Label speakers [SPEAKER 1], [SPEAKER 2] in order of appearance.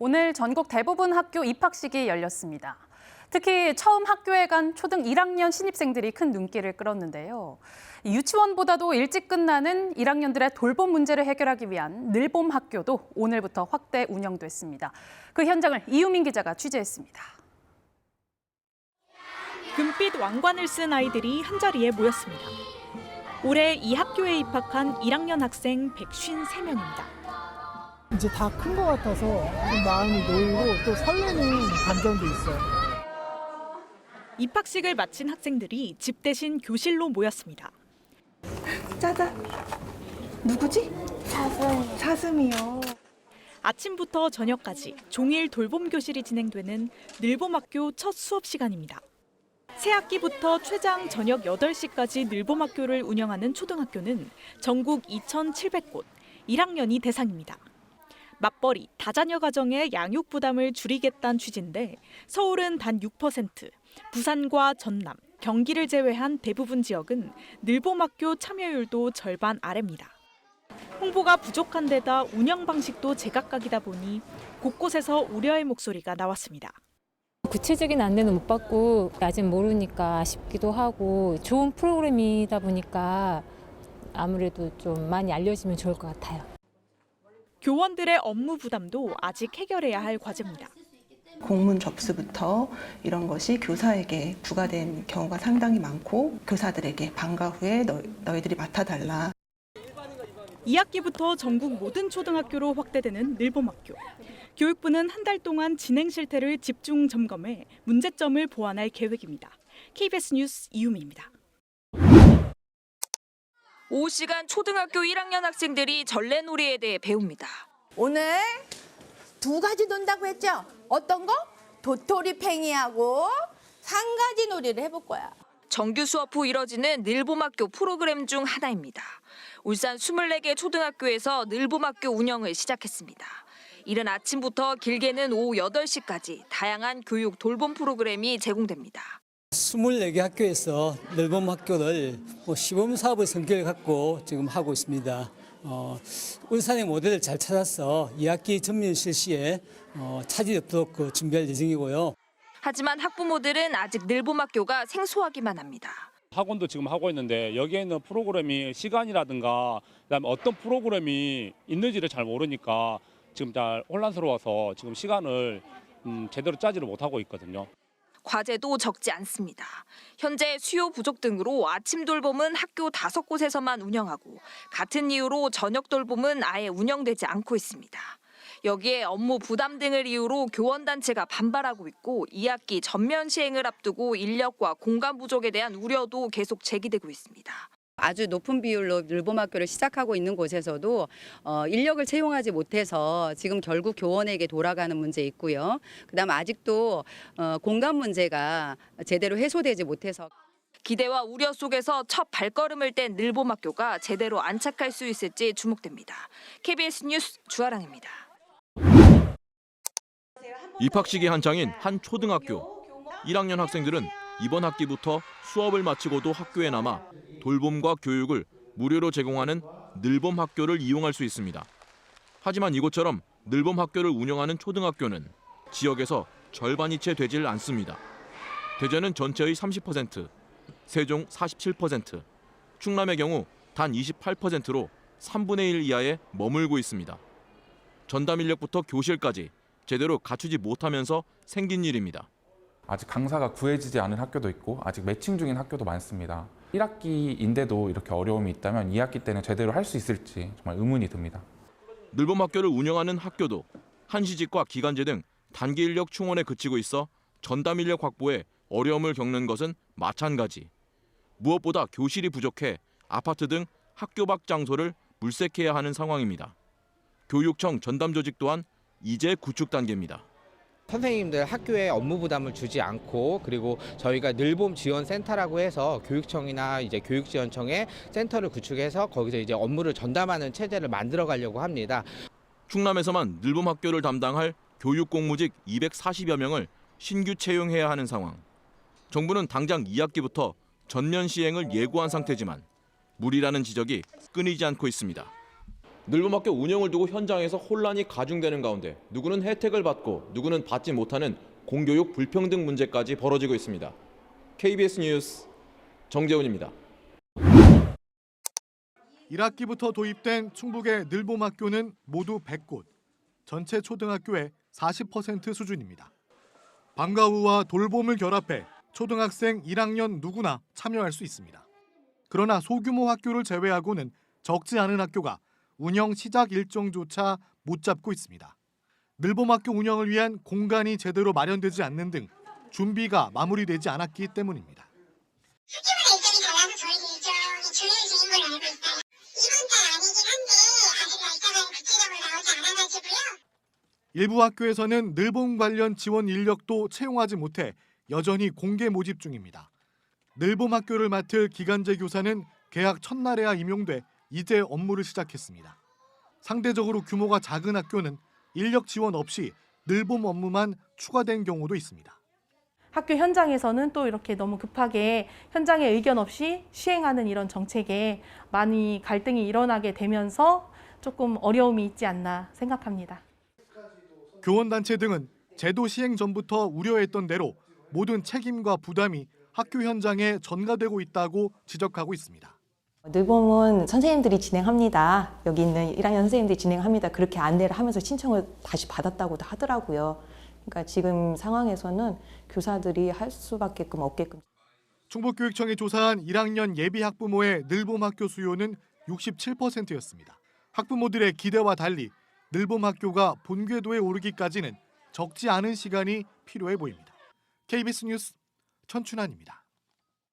[SPEAKER 1] 오늘 전국 대부분 학교 입학식이 열렸습니다. 특히 처음 학교에 간 초등 1학년 신입생들이 큰 눈길을 끌었는데요. 유치원보다도 일찍 끝나는 1학년들의 돌봄 문제를 해결하기 위한 늘봄 학교도 오늘부터 확대 운영됐습니다. 그 현장을 이유민 기자가 취재했습니다.
[SPEAKER 2] 금빛 왕관을 쓴 아이들이 한자리에 모였습니다. 올해 이 학교에 입학한 1학년 학생 153명입니다.
[SPEAKER 3] 이제 다 큰 것 같아서 좀 마음이 놓이고 또 설레는 감정도 있어요.
[SPEAKER 2] 입학식을 마친 학생들이 집 대신 교실로 모였습니다.
[SPEAKER 4] 짜잔. 누구지? 사슴이요.
[SPEAKER 2] 아침부터 저녁까지 종일 돌봄 교실이 진행되는 늘봄학교 첫 수업 시간입니다. 새 학기부터 최장 저녁 8시까지 늘봄학교를 운영하는 초등학교는 전국 2,700곳, 1학년이 대상입니다. 맞벌이, 다자녀 가정의 양육 부담을 줄이겠다는 취지인데 서울은 단 6%, 부산과 전남, 경기를 제외한 대부분 지역은 늘봄학교 참여율도 절반 아래입니다. 홍보가 부족한 데다 운영 방식도 제각각이다 보니 곳곳에서 우려의 목소리가 나왔습니다.
[SPEAKER 5] 구체적인 안내는 못 받고 아직 모르니까 아쉽기도 하고 좋은 프로그램이다 보니까 아무래도 좀 많이 알려지면 좋을 것 같아요.
[SPEAKER 2] 교원들의 업무 부담도 아직 해결해야 할 과제입니다.
[SPEAKER 4] 공문 접수부터 이런 것이 교사에게 부과된 경우가 상당히 많고 교사들에게 방과 후에 너희들이 맡아달라.
[SPEAKER 2] 2학기부터 전국 모든 초등학교로 확대되는 늘봄학교. 교육부는 한 달 동안 진행 실태를 집중 점검해 문제점을 보완할 계획입니다. KBS 뉴스 이유미입니다.
[SPEAKER 6] 오후 시간 초등학교 1학년 학생들이 전래놀이에 대해 배웁니다.
[SPEAKER 7] 오늘 2가지 논다고 했죠? 어떤 거? 도토리 팽이하고 3가지 놀이를 해볼 거야.
[SPEAKER 6] 정규 수업 후 이뤄지는 늘봄학교 프로그램 중 하나입니다. 울산 24개 초등학교에서 늘봄학교 운영을 시작했습니다. 이른 아침부터 길게는 오후 8시까지 다양한 교육 돌봄 프로그램이 제공됩니다.
[SPEAKER 8] 24개 학교에서 늘봄 학교를 시범 사업의 성격을 갖고 지금 하고 있습니다. 울산의 모델을 잘 찾아서 2학기 전면 실시에 차질이 없도록 준비할 예정이고요.
[SPEAKER 6] 하지만 학부모들은 아직 늘봄학교가 생소하기만 합니다.
[SPEAKER 9] 학원도 지금 하고 있는데 여기에 있는 프로그램이 시간이라든가 그다음에 어떤 프로그램이 있는지를 잘 모르니까 지금 잘 혼란스러워서 지금 시간을 제대로 짜지를 못하고 있거든요.
[SPEAKER 6] 과제도 적지 않습니다. 현재 수요 부족 등으로 아침 돌봄은 학교 5곳에서만 운영하고 같은 이유로 저녁 돌봄은 아예 운영되지 않고 있습니다. 여기에 업무 부담 등을 이유로 교원단체가 반발하고 있고 2학기 전면 시행을 앞두고 인력과 공간 부족에 대한 우려도 계속 제기되고 있습니다.
[SPEAKER 10] 아주 높은 비율로 늘봄학교를 시작하고 있는 곳에서도 인력을 채용하지 못해서 지금 결국 교원에게 돌아가는 문제 있고요. 그다음 아직도 공간 문제가 제대로 해소되지 못해서
[SPEAKER 6] 기대와 우려 속에서 첫 발걸음을 뗀 늘봄학교가 제대로 안착할 수 있을지 주목됩니다. KBS 뉴스 주아랑입니다.
[SPEAKER 11] 입학식이 한창인 한 초등학교. 1학년 학생들은 이번 학기부터 수업을 마치고도 학교에 남아 돌봄과 교육을 무료로 제공하는 늘봄 학교를 이용할 수 있습니다. 하지만 이곳처럼 늘봄 학교를 운영하는 초등학교는 지역에서 절반이 채 되질 않습니다. 대전은 전체의 30%, 세종 47%, 충남의 경우 단 28%로 3분의 1 이하에 머물고 있습니다. 전담 인력부터 교실까지 제대로 갖추지 못하면서 생긴 일입니다.
[SPEAKER 12] 아직 강사가 구해지지 않은 학교도 있고 아직 매칭 중인 학교도 많습니다. 1학기인데도 이렇게 어려움이 있다면 2학기 때는 제대로 할 수 있을지 정말 의문이 듭니다.
[SPEAKER 11] 늘봄 학교를 운영하는 학교도 한시직과 기간제 등 단기 인력 충원에 그치고 있어 전담 인력 확보에 어려움을 겪는 것은 마찬가지. 무엇보다 교실이 부족해 아파트 등 학교 밖 장소를 물색해야 하는 상황입니다. 교육청 전담 조직 또한 이제 구축 단계입니다.
[SPEAKER 13] 선생님들 학교에 업무 부담을 주지 않고 그리고 저희가 늘봄 지원 센터라고 해서 교육청이나 이제 교육지원청에 센터를 구축해서 거기서 이제 업무를 전담하는 체제를 만들어 가려고 합니다.
[SPEAKER 11] 충남에서만 늘봄 학교를 담당할 교육 공무직 240여 명을 신규 채용해야 하는 상황. 정부는 당장 2학기부터 전면 시행을 예고한 상태지만 무리라는 지적이 끊이지 않고 있습니다. 늘봄학교 운영을 두고 현장에서 혼란이 가중되는 가운데 누구는 혜택을 받고 누구는 받지 못하는 공교육 불평등 문제까지 벌어지고 있습니다. KBS 뉴스 정재훈입니다.
[SPEAKER 14] 1학기부터 도입된 충북의 늘봄학교는 모두 100곳, 전체 초등학교의 40% 수준입니다. 방과 후와 돌봄을 결합해 초등학생 1학년 누구나 참여할 수 있습니다. 그러나 소규모 학교를 제외하고는 적지 않은 학교가 운영 시작 일정조차 못 잡고 있습니다. 늘봄학교 운영을 위한 공간이 제대로 마련되지 않는 등 준비가 마무리되지 않았기 때문입니다.
[SPEAKER 15] 학교마다 일정이 달라서 저희 일정이 조율중인 걸로 알고 있어요. 이번 달 아니긴 한데 아직 날짜가 구체적으로 나오지 않아가지고요.
[SPEAKER 14] 일부 학교에서는 늘봄 관련 지원 인력도 채용하지 못해 여전히 공개 모집 중입니다. 늘봄 학교를 맡을 기간제 교사는 개학 첫날에야 임용돼 이제 업무를 시작했습니다. 상대적으로 규모가 작은 학교는 인력 지원 없이 늘봄 업무만 추가된 경우도 있습니다.
[SPEAKER 16] 학교 현장에서는 또 이렇게 너무 급하게 현장의 의견 없이 시행하는 이런 정책에 많이 갈등이 일어나게 되면서 조금 어려움이 있지 않나 생각합니다.
[SPEAKER 14] 교원단체 등은 제도 시행 전부터 우려했던 대로 모든 책임과 부담이 학교 현장에 전가되고 있다고 지적하고 있습니다.
[SPEAKER 17] 늘봄은 선생님들이 진행합니다. 여기 있는 1학년 선생님들이 진행합니다. 그렇게 안내를 하면서 신청을 다시 받았다고도 하더라고요. 그러니까 지금 상황에서는 교사들이 할 수밖에 없게끔.
[SPEAKER 14] 충북교육청이 조사한 1학년 예비 학부모의 늘봄 학교 수요는 67%였습니다. 학부모들의 기대와 달리 늘봄 학교가 본궤도에 오르기까지는 적지 않은 시간이 필요해 보입니다. KBS 뉴스 천춘환입니다.